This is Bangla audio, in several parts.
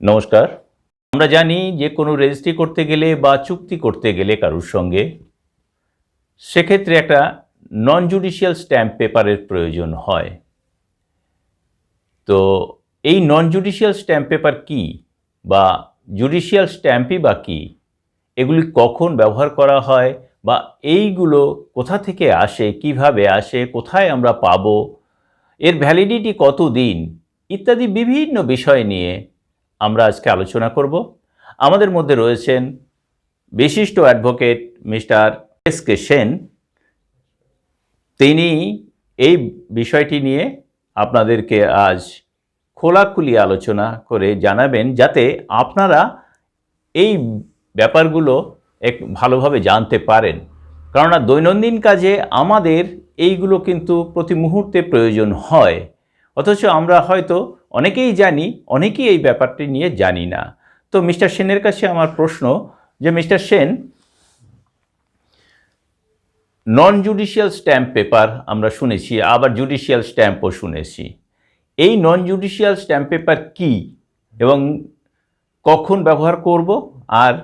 নমস্কার। আমরা জানি যে কোনো রেজিস্ট্রি করতে গেলে বা চুক্তি করতে গেলে কারোর সঙ্গে সেক্ষেত্রে একটা নন জুডিশিয়াল স্ট্যাম্প পেপারের প্রয়োজন হয়। তো এই নন জুডিশিয়াল স্ট্যাম্প পেপার কি বা জুডিশিয়াল স্ট্যাম্পই বা কি, এগুলি কখন ব্যবহার করা হয় বা এইগুলো কোথা থেকে আসে, কিভাবে আসে, কোথায় আমরা পাবো, এর ভ্যালিডিটি কতদিন ইত্যাদি বিভিন্ন বিষয় নিয়ে আমরা আজকে আলোচনা করব। আমাদের মধ্যে রয়েছেন বিশিষ্ট advocate mister S K Sen. তিনি এই বিষয়টি নিয়ে আপনাদেরকে আজ খোলাখুলি আলোচনা করে জানাবেন, যাতে আপনারা এই ব্যাপারগুলো একটু ভালোভাবে জানতে পারেন। কেননা দৈনন্দিন কাজে আমাদের এইগুলো কিন্তু প্রতি মুহূর্তে প্রয়োজন হয়, অথচ আমরা হয়তো অনেকেই জানি, অনেকেই এই ব্যাপারটি নিয়ে জানি না। তো মিস্টার সেনের কাছে আমার প্রশ্ন যে মিস্টার সেন, নন জুডিশিয়াল স্ট্যাম্প পেপার আমরা শুনেছি, আবার জুডিশিয়াল স্ট্যাম্পও শুনেছি। এই নন জুডিশিয়াল স্ট্যাম্প পেপার কি এবং কখন ব্যবহার করব, আর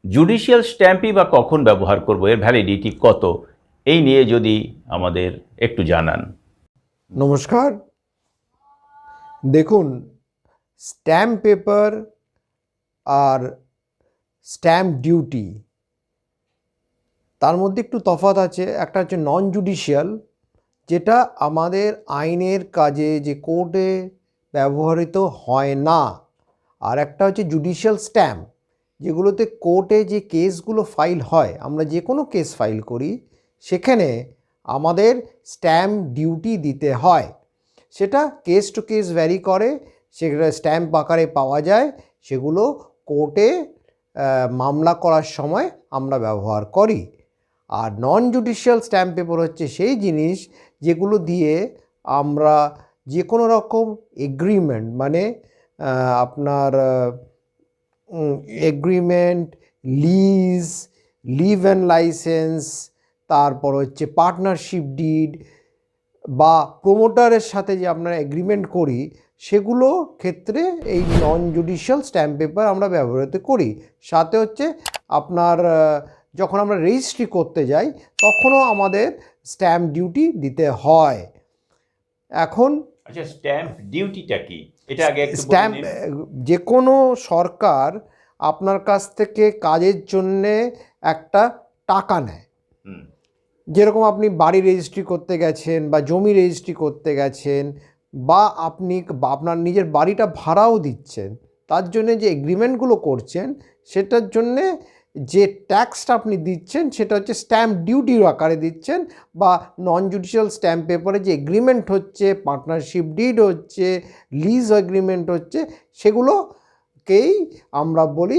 জুডিশিয়াল স্ট্যাম্পই বা কখন ব্যবহার করব, এর ভ্যালিডিটি কত, এই নিয়ে যদি আমাদের একটু জানান। নমস্কার। দেখুন, স্ট্যাম্প পেপার আর স্ট্যাম্প ডিউটি, তার মধ্যে একটু তফাৎ আছে। একটা হচ্ছে নন জুডিশিয়াল, যেটা আমাদের আইনের কাজে যে কোর্টে ব্যবহৃত হয় না, আর একটা হচ্ছে জুডিশিয়াল স্ট্যাম্প, যেগুলোতে কোর্টে যে কেসগুলো ফাইল হয়, আমরা যে কোনো কেস ফাইল করি সেখানে আমাদের স্ট্যাম্প ডিউটি দিতে হয়। সেটা কেস টু কেস ভ্যারি করে, সেগুলো স্ট্যাম্প আকারে পাওয়া যায়, সেগুলো কোর্টে মামলা করার সময় আমরা ব্যবহার করি। আর নন জুডিশিয়াল স্ট্যাম্প পেপার হচ্ছে সেই জিনিস যেগুলো দিয়ে আমরা যে কোনো রকম এগ্রিমেন্ট, মানে আপনার এগ্রিমেন্ট, লিভ অ্যান্ড লাইসেন্স, তারপর হচ্ছে পার্টনারশিপ ডিড বা প্রোমোটারের সাথে যে আমরা এগ্রিমেন্ট করি, সেগুলো ক্ষেত্রে এই নন জুডিশিয়াল স্ট্যাম্প পেপার আমরা ব্যবহৃত করি। সাথে হচ্ছে আপনার যখন আমরা রেজিস্ট্রি করতে যাই তখনও আমাদের স্ট্যাম্প ডিউটি দিতে হয়। এখন আচ্ছা, স্ট্যাম্প ডিউটিটা কি, এটা আগে একটু স্ট্যাম্প, যে কোনো সরকার আপনার কাছ থেকে কাজের জন্যে একটা টাকা নেয়। যেরকম আপনি বাড়ি রেজিস্ট্রি করতে গেছেন বা জমি রেজিস্ট্রি করতে গেছেন, বা আপনি আপনার নিজের বাড়িটা ভাড়াও দিচ্ছেন, তার জন্যে যে এগ্রিমেন্টগুলো করছেন, সেটার জন্যে যে ট্যাক্সটা আপনি দিচ্ছেন সেটা হচ্ছে স্ট্যাম্প ডিউটির আকারে দিচ্ছেন। বা নন জুডিশিয়াল স্ট্যাম্প পেপারে যে এগ্রিমেন্ট হচ্ছে, পার্টনারশিপ ডিড হচ্ছে, লিজ এগ্রিমেন্ট হচ্ছে, সেগুলোকেই আমরা বলি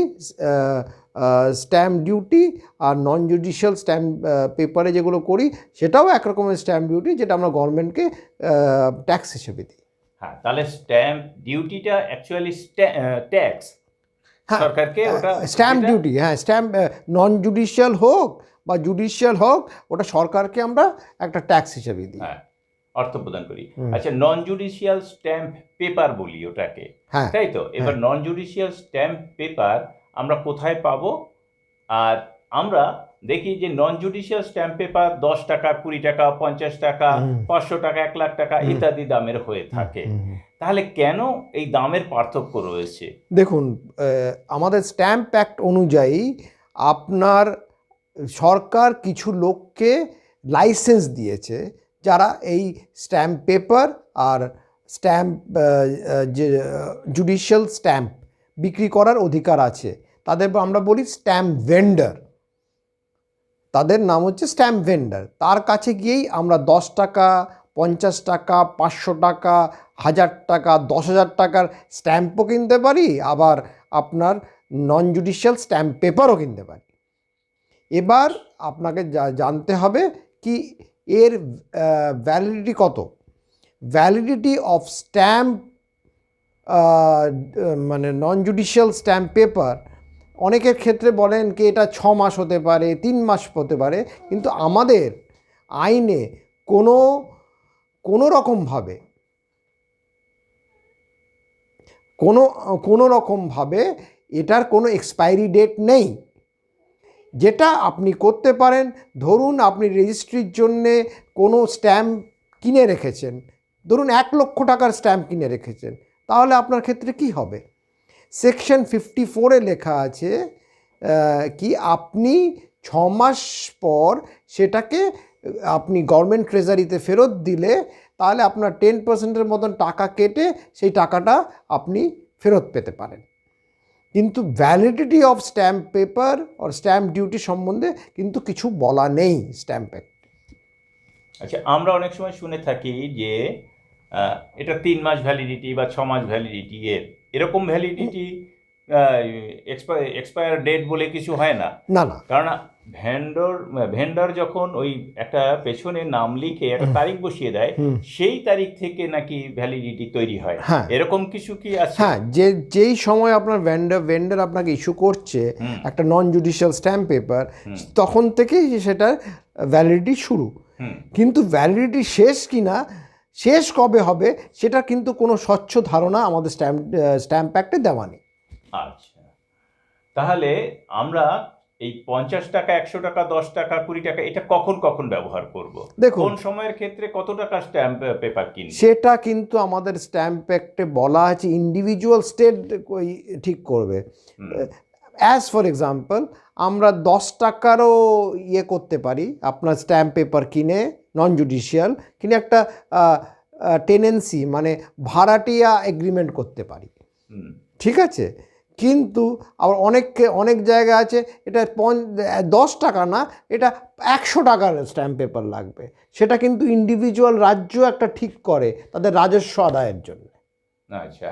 স্ট্যাম্প ডিউটি। আর নন জুডিশিয়াল স্ট্যাম্প পেপারে যেগুলো করি সেটাও একরকমের স্ট্যাম্প ডিউটি, যেটা আমরা গভর্নমেন্টকে ট্যাক্স হিসেবে দিই। হ্যাঁ, তাহলে স্ট্যাম্প ডিউটিটা অ্যাকচুয়ালি ট্যাক্স সরকারকে, ওটা স্ট্যাম্প ডিউটি, হ্যাঁ, স্ট্যাম্প নন জুডিশিয়াল হোক বা জুডিশিয়াল হোক, ওটা সরকারকে আমরা একটা ট্যাক্স হিসেবে দিই, হ্যাঁ, অর্থ প্রদান করি। আচ্ছা, নন জুডিশিয়াল স্ট্যাম্প পেপার বলি ওটাকে, তাই তো? এবার নন জুডিশিয়াল স্ট্যাম্প পেপার আমরা কোথায় পাবো? আর আমরা দেখি যে নন জুডিশিয়াল স্ট্যাম্প পেপার 10 টাকা, 20 টাকা, 50 টাকা, 500 টাকা, 1 লাখ টাকা ইত্যাদি দামের হয়ে থাকে। তাহলে কেন এই দামের পার্থক্য রয়েছে? দেখুন, আমাদের স্ট্যাম্প অ্যাক্ট অনুযায়ী আপনার সরকার কিছু লোককে লাইসেন্স দিয়েছে, যারা এই স্ট্যাম্প পেপার আর স্ট্যাম্প যে জুডিশিয়াল স্ট্যাম্প বিক্রি করার অধিকার আছে। তাদের আমরা বলি স্ট্যাম্প ভেন্ডার। তাদের নাম হচ্ছে স্ট্যাম্প ভেন্ডার। তার কাছে গিয়েই আমরা 10 টাকা, 50 টাকা, 500 টাকা, 1000 টাকা, 10,000 টাকার স্ট্যাম্পও কিনতে পারি, আবার আপনার নন জুডিশিয়াল স্ট্যাম্প পেপারও কিনতে পারি। এবার আপনাকে জানতে হবে কি এর ভ্যালিডিটি কত। ভ্যালিডিটি অফ স্ট্যাম্প, মানে নন জুডিশিয়াল স্ট্যাম্প পেপার, অনেকের ক্ষেত্রে বলেন কি এটা 6 মাস হতে পারে, 3 মাস হতে পারে, কিন্তু আমাদের আইনে কোনো রকমভাবে কোনো কোনো রকমভাবে এটার কোনো এক্সপায়ারি ডেট নেই। যেটা আপনি করতে পারেন, ধরুন আপনি রেজিস্ট্রির জন্যে কোনো স্ট্যাম্প কিনে রেখেছেন, ধরুন 1,00,000 টাকার স্ট্যাম্প কিনে রেখেছেন, তাহলে আপনার ক্ষেত্রে কি হবে? সেকশন 54-এ লেখা আছে কি আপনি 6 মাস পর সেটাকে আপনি গভর্নমেন্ট ট্রেজারিতে ফেরত দিলে তাহলে আপনার 10%-এর মতন টাকা কেটে সেই টাকাটা আপনি ফেরত পেতে পারেন। কিন্তু ভ্যালিডিটি অফ স্ট্যাম্প পেপার আর স্ট্যাম্প ডিউটি সম্বন্ধে কিন্তু কিছু বলা নেই স্ট্যাম্প অ্যাক্ট। আচ্ছা, আমরা অনেক সময় শুনে থাকি যে এটা 3 মাস ভ্যালিডিটি বা 6 মাস ভ্যালিডিটি, এরকম ভ্যালিডিটি এক্সপায়ার ডেট বলে কিছু হয় না। না না, কারণ ভেন্ডর যখন ওই একটা পেছনে নাম লিখে একটা তারিখ বসিয়ে দেয়, সেই তারিখ থেকে নাকি ভ্যালিডিটি তৈরি হয়। এরকম কিছু কি আছে? হ্যাঁ, যেই সময় আপনার ভেন্ডর আপনাকে ইস্যু করছে একটা নন জুডিশিয়াল স্ট্যাম্প পেপার, তখন থেকেই সেটার ভ্যালিডিটি শুরু। কিন্তু ভ্যালিডিটি শেষ কিনা, শেষ কবে হবে, সেটা কিন্তু কোনো স্বচ্ছ ধারণা আমাদের স্ট্যাম্প অ্যাক্টে দেওয়া নেই। আচ্ছা, তাহলে আমরা এই 50 টাকা, 100 টাকা, 10 টাকা, 20 টাকা এটা কখন কখন ব্যবহার করব? দেখুন, কোন সময়ের ক্ষেত্রে কত টাকা স্ট্যাম্প পেপার কিনব, সেটা কিন্তু আমাদের স্ট্যাম্প অ্যাক্টে বলা আছে, ইন্ডিভিজুয়াল স্টেট ঠিক করবে। অ্যাজ ফর এক্সাম্পল, আমরা 10 টাকারও করতে পারি, আপনার স্ট্যাম্প পেপার কিনে নন জুডিশিয়াল কিনে একটা টেনেন্সি মানে ভাড়াটিয়া এগ্রিমেন্ট করতে পারি, ঠিক আছে? কিন্তু আবার অনেক জায়গা আছে এটা 10 টাকা না, এটা 100 টাকার স্ট্যাম্প পেপার লাগবে, সেটা কিন্তু ইন্ডিভিজুয়াল রাজ্য একটা ঠিক করে তাদের রাজস্ব আদায়ের জন্য। আচ্ছা,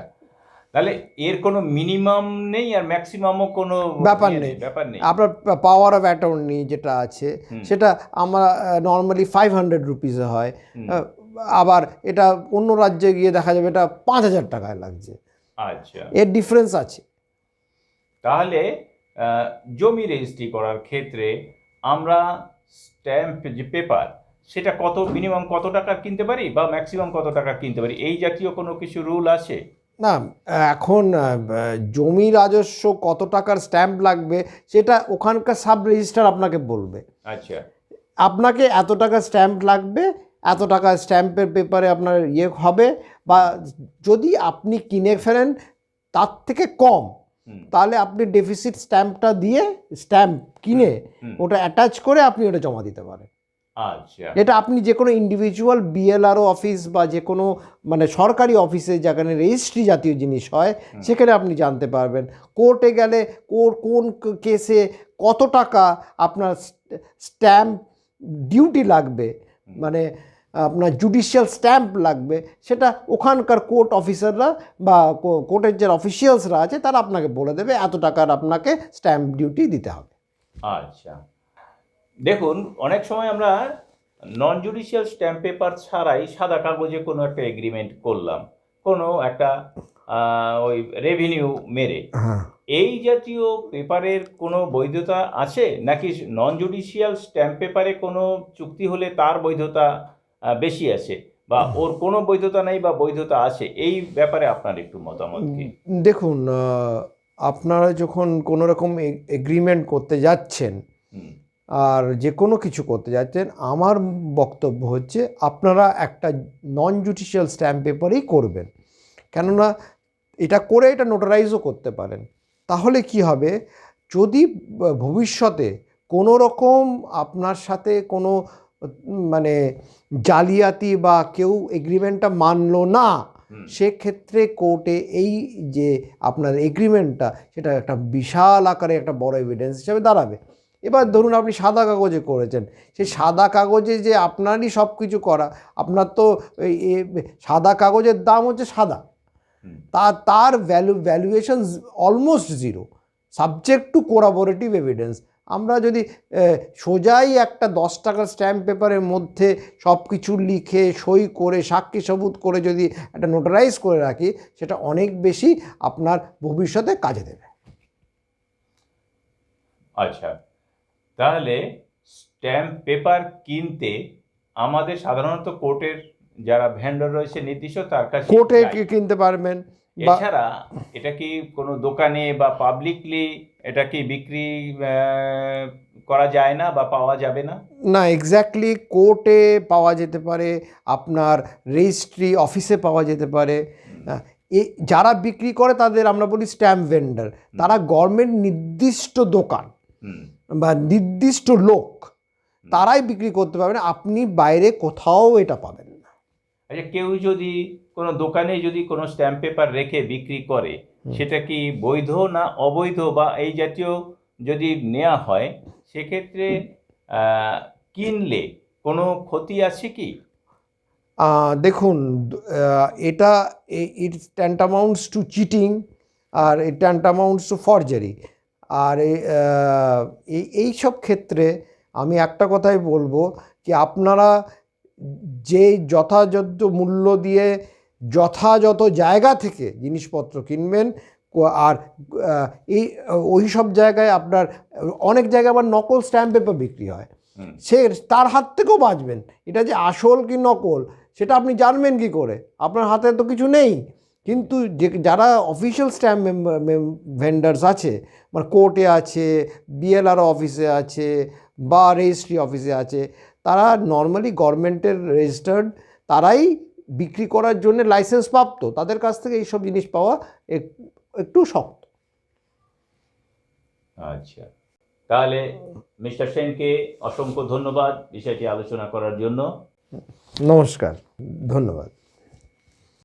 তাহলে এর কোনো মিনিমাম নেই আর ম্যাক্সিমামও কোনো ব্যাপার নেই। আপনার পাওয়ার অফ অ্যাটর্নি যেটা আছে সেটা আমরা নর্মালি 500 রুপিসে হয়, আবার এটা অন্য রাজ্যে গিয়ে দেখা যাবে এটা 5,000 টাকায় লাগছে। আচ্ছা, এর ডিফারেন্স আছে। তাহলে জমি রেজিস্ট্রি করার ক্ষেত্রে আমরা স্ট্যাম্প যে পেপার সেটা মিনিমাম কত টাকা কিনতে পারি বা ম্যাক্সিমাম কত টাকা কিনতে পারি, এই জাতীয় কোনো কিছু রুল আছে? না, এখন জমি রাজস্ব কত টাকার স্ট্যাম্প লাগবে সেটা ওখানকার সাব রেজিস্ট্রার আপনাকে বলবে। আচ্ছা, আপনাকে এত টাকা স্ট্যাম্প লাগবে, এত টাকা স্ট্যাম্পের পেপারে আপনার হবে, বা যদি আপনি কিনে ফেলেন তার থেকে কম, তাহলে আপনি ডেফিসিট স্ট্যাম্পটা দিয়ে স্ট্যাম্প কিনে ওটা অ্যাটাচ করে আপনি ওটা জমা দিতে পারেন। আচ্ছা, এটা আপনি যে কোনো ইন্ডিভিজুয়াল বিএলআরও অফিস বা যে কোনো মানে সরকারি অফিসে যেখানে রেজিস্ট্রি জাতীয় জিনিস হয় সেখানে আপনি জানতে পারবেন। কোর্টে গেলে কোন কেসে কত টাকা আপনার স্ট্যাম্প ডিউটি লাগবে, মানে আপনার জুডিশিয়াল স্ট্যাম্প লাগবে, সেটা ওখানকার কোর্ট অফিসাররা বা কোর্টের যে অফিসিয়ালসরা আছে তারা আপনাকে বলে দেবে এত টাকার আপনাকে স্ট্যাম্প ডিউটি দিতে হবে। আচ্ছা, দেখুন অনেক সময় আমরা নন জুডিশিয়াল স্ট্যাম্প পেপার ছাড়াই সাদা কাগজে কোনো একটা এগ্রিমেন্ট করলাম, কোনো একটা ওই রেভিনিউ মেরে, এই জাতীয় পেপারের কোনো বৈধতা আছে নাকি নন জুডিশিয়াল স্ট্যাম্প পেপারে কোনো চুক্তি হলে তার বৈধতা বেশি আছে, বা ওর কোনো বৈধতা নেই বা বৈধতা আছে? এই ব্যাপারে আপনার একটু মতামত কি? দেখুন, আপনারা যখন কোনো রকম এগ্রিমেন্ট করতে যাচ্ছেন আর যে কোনো কিছু করতে যাচ্ছেন, আমার বক্তব্য হচ্ছে আপনারা একটা নন জুডিশিয়াল স্ট্যাম্প পেপারেই করবেন, কেননা এটা করে এটা নোটারাইজও করতে পারেন। তাহলে কি হবে, যদি ভবিষ্যতে কোনো রকম আপনার সাথে কোনো মানে জালিয়াতি বা কেউ এগ্রিমেন্টটা মানলো না, সেক্ষেত্রে কোর্টে এই যে আপনার এগ্রিমেন্টটা সেটা একটা বিশাল আকারে একটা বড় এভিডেন্স হিসাবে দাঁড়াবে। এবার ধরুন আপনি সাদা কাগজে করেছেন, সেই সাদা কাগজে যে আপনারই সব কিছু করা, আপনার তো সাদা কাগজের দাম হচ্ছে সাদা, তার valuation almost zero, subject to corroborative evidence. আমরা যদি সোজাই একটা 10 টাকার স্ট্যাম্প পেপারের মধ্যে সব কিছু লিখে সই করে সাক্ষী সবুত করে যদি একটা নোটারাইজ করে রাখি, সেটা অনেক বেশি আপনার ভবিষ্যতে কাজে দেবে। আচ্ছা, তাহলে স্ট্যাম্প পেপার কিনতে আমাদের সাধারণত কোর্টের যারা ভেন্ডর রয়েছে নির্দিষ্ট তার কাছে কোর্টে কিনতে পারবেন, এছাড়া এটা কি কোনো দোকানে বা পাবলিকলি এটা কি বিক্রি করা যায় না বা পাওয়া যাবে না? না, এক্স্যাক্টলি কোর্টে পাওয়া যেতে পারে, আপনার রেজিস্ট্রি অফিসে পাওয়া যেতে পারে। যারা বিক্রি করে তাদের আমরা বলি স্ট্যাম্প ভেন্ডার, তারা গভর্নমেন্ট নির্দিষ্ট দোকান বা নির্দিষ্ট লোক, তারাই বিক্রি করতে পারবেন, আপনি বাইরে কোথাও এটা পাবেন না। আচ্ছা, কেউ যদি কোনো দোকানে যদি কোনো স্ট্যাম্প পেপার রেখে বিক্রি করে, সেটা কি বৈধ না অবৈধ, বা এই জাতীয় যদি নেওয়া হয় সেক্ষেত্রে কিনলে কোনো ক্ষতি আছে কি? দেখুন, এটা ইট ট্যান্টামাউন্টস টু চিটিং, আর ইট ট্যান্টামাউন্টস টু ফরজারি। আর এই সব ক্ষেত্রে আমি একটা কথাই বলবো যে আপনারা যে যথাযথ মূল্য দিয়ে যথাযথ জায়গা থেকে জিনিসপত্র কিনবেন, আর ওই সব জায়গায় আপনার অনেক জায়গায় আবার নকল স্ট্যাম্প পেপার বিক্রি হয়, সে তার হাত থেকেও বাঁচবেন। এটা যে আসল কি নকল সেটা আপনি জানবেন কি করে, আপনার হাতে তো কিছু নেই। কিন্তু যারা অফিসিয়াল স্ট্যাম্প ভেন্ডার্স আছে, মানে কোর্টে আছে, বিএলআর অফিসে আছে বা রেজিস্ট্রি অফিসে আছে, তারা নর্মালি গভর্নমেন্টের রেজিস্টার্ড, তারাই বিক্রি করার জন্য লাইসেন্স প্রাপ্ত, তাদের কাছ থেকে এইসব জিনিস পাওয়া একটু শক্ত। আচ্ছা, তাহলে মিস্টার সেনকে অসংখ্য ধন্যবাদ বিষয়টি আলোচনা করার জন্য। নমস্কার, ধন্যবাদ।